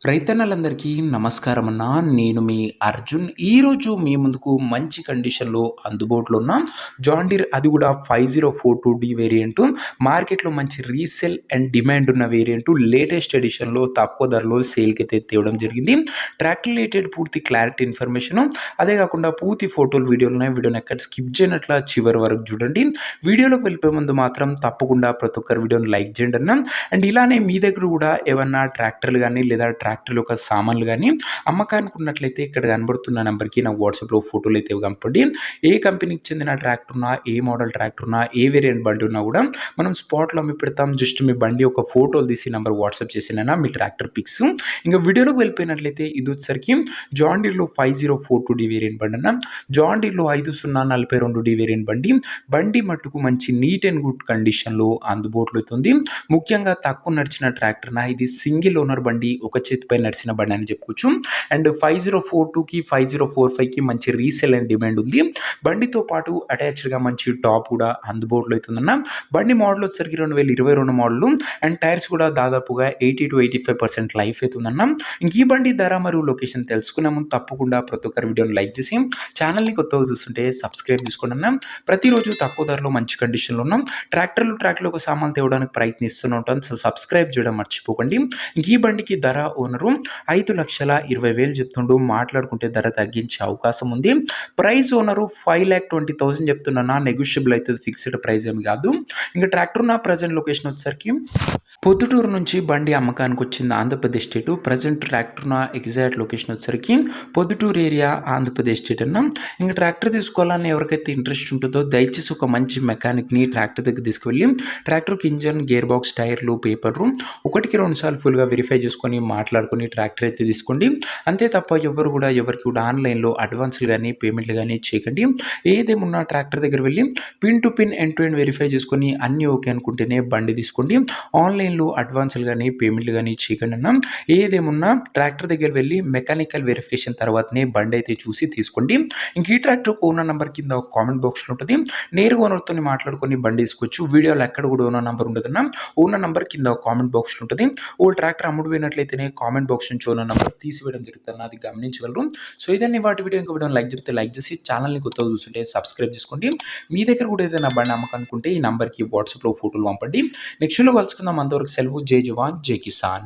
రైతన్నలందరికీ నమస్కారం అన్న. నేను మీ అర్జున్. ఈరోజు మీ ముందుకు మంచి కండిషన్‌లో అందుబాటులో ఉన్న జాన్ డీర్ అది కూడా 5042D వేరియంటు మార్కెట్‌లో మంచి రీసేల్ అండ్ డిమాండ్ ఉన్న వేరియంటు లేటెస్ట్ ఎడిషన్‌లో తక్కువ ధరలో సేల్‌కైతే తేవడం జరిగింది. ట్రాక్టర్ రిలేటెడ్ పూర్తి క్లారిటీ ఇన్ఫర్మేషను అదే కాకుండా పూర్తి ఫోటోలు వీడియోలున్నాయి. వీడియోని ఎక్కడ స్కిప్ చేయనట్ల చివరి వరకు చూడండి. వీడియోలోకి వెళ్ళిపోయే ముందు మాత్రం తప్పకుండా ప్రతి ఒక్కరు వీడియోని లైక్ చేయండి అన్న. అండ్ ఇలానే మీ దగ్గర కూడా ఏమన్నా ట్రాక్టర్లు కానీ లేదా ట్రాక్టర్ల యొక్క సామాన్లు కానీ అమ్మకానికి ఉన్నట్లయితే ఇక్కడ కనబడుతున్న నెంబర్కి నాకు వాట్సాప్లో ఫోటోలు అయితే పంపండి. ఏ కంపెనీకి చెందిన ట్రాక్టర్ ఉన్నా, ఏ మోడల్ ట్రాక్టర్ ఉన్నా, ఏ వేరియంట్ బండి ఉన్నా కూడా మనం స్పాట్లో అమ్మి పెడతాం. జస్ట్ మీ బండి ఒక ఫోటోలు తీసి నెంబర్ వాట్సాప్ చేసినా మీ ట్రాక్టర్ పిక్స్. ఇంకా వీడియోలోకి వెళ్ళిపోయినట్లయితే ఇది వచ్చేసరికి జాన్ డీర్లో 5042D వేరియంట్ బండి అన్న. జాన్ డీర్లో 5042D వేరియంట్ బండి మట్టుకు మంచి నీట్ అండ్ గుడ్ కండిషన్లో అందుబాటులో అవుతుంది. ముఖ్యంగా తక్కువ నడిచిన ట్రాక్టర్ ఇది సింగిల్ ఓనర్ బండి, ఒక చేతిపై నడిచిన బండి అని చెప్పుకోవచ్చు. అండ్ 5042కి 5045కి మంచి రీసేల్ అండ్ డిమాండ్ ఉంది. బండితో పాటు అటాచ్డ్గా మంచి టాప్ కూడా అందుబాటులో అవుతుందన్న. బండి మోడల్ వచ్చేసరికి 2022 మోడల్ అండ్ టైర్స్ కూడా దాదాపుగా 80 to 85% లైఫ్ అవుతుందన్న. ఇంక ఈ బండి ధర మరియు లొకేషన్ తెలుసుకునే ముందు తప్పకుండా ప్రతి ఒక్కరి వీడియోని లైక్ చేసి ఛానల్ని కొత్తగా చూస్తుంటే సబ్స్క్రైబ్ చేసుకోండి అన్న. ప్రతిరోజు తక్కువ ధరలో మంచి కండిషన్లో ఉన్నాం. ట్రాక్టర్లు ఒక సామాన్ తేవడానికి ప్రయత్నిస్తూనే ఉంటాను. సో సబ్స్క్రైబ్ చేయడం మర్చిపోకండి. ఇంక ఈ బండికి ధర ఓనరు 5,20,000 చెప్తుండు. మాట్లాడుకుంటే ధర తగ్గించే అవకాశం ఉంది. ప్రైస్ ఓనరు 5,20,000 చెప్తున్నా. నెగోషియబుల్ అయితే ఫిక్స్డ్ ప్రైస్ ఏమి కాదు. ఇంకా ట్రాక్టర్ ఉన్న ప్రజెంట్ లొకేషన్ వచ్చేసరికి పొద్దుటూరు నుంచి బండి అమ్మకానికి వచ్చింది ఆంధ్రప్రదేశ్ స్టేటు. ప్రజెంట్ ట్రాక్టర్ ఉన్న ఎగ్జాక్ట్ లొకేషన్ వచ్చేసరికి పొద్దుటూరు ఏరియా ఆంధ్రప్రదేశ్ స్టేట్ అన్న. ఇంకా ట్రాక్టర్ తీసుకోవాలని ఎవరికైతే ఇంట్రెస్ట్ ఉంటుందో దయచేసి ఒక మంచి మెకానిక్ని ట్రాక్టర్ దగ్గర తీసుకువెళ్ళి ట్రాక్టర్కి ఇంజన్, గేర్ బాక్స్, టైర్లు, పేపర్లు 1-2 సార్లు ఫుల్గా వెరిఫై చేసుకొని మాట్లాడుకొని ట్రాక్టర్ అయితే తీసుకోండి. అంతే తప్ప ఎవరికి కూడా ఆన్లైన్లో అడ్వాన్స్లు కానీ పేమెంట్లు కానీ చేయకండి. ఏదేమున్నా ట్రాక్టర్ దగ్గర వెళ్ళి pin to pin end to end verify చేసుకొని అన్నీ ఓకే అనుకుంటేనే బండి తీసుకోండి. ఆన్లైన్లో అడ్వాన్స్లు కానీ పేమెంట్లు కానీ చేయకండి అన్న. ఏదేమున్నా ట్రాక్టర్ దగ్గర వెళ్ళి మెకానికల్ వెరిఫికేషన్ తర్వాతనే బండి అయితే చూసి తీసుకోండి. ఇంక ఈ ట్రాక్టర్ ఓనర్ నెంబర్ కింద ఒక కామెంట్ బాక్స్లో ఉంటుంది. నేరుగా ఓనర్తో మాట్లాడుకొని బండి తీసుకోవచ్చు. వీడియోలో ఎక్కడ కూడా ఓనర్ నెంబర్ ఉండదన్న. ఓనర్ నెంబర్ కింద ఒక కామెంట్ బాక్స్లో ఉంటుంది. ఓ ట్రాక్టర్ అమ్ముడు పోయినట్లయితేనే కామెంట్ బాక్స్ నుంచి ఓనర్ నెంబర్ తీసివేయడం జరుగుతుంది. అది గమనించగలరు. సో ఇదన్నీ వాటి వీడియో లైక్ చేస్తే లైక్ చేసి ఛానల్ని కొత్తగా చూస్తుంటే సబ్స్క్రైబ్ చేసుకోండి. మీ దగ్గర కూడా ఏదైనా బండి అమ్మకనుకుంటే ఈ నెంబర్కి వాట్సాప్లో ఫోటోలు పంపండి. నెక్స్ట్లో కలుసుకుందాం. అంతవరకు సెలవు. జై జవాన్, జై కిసాన్.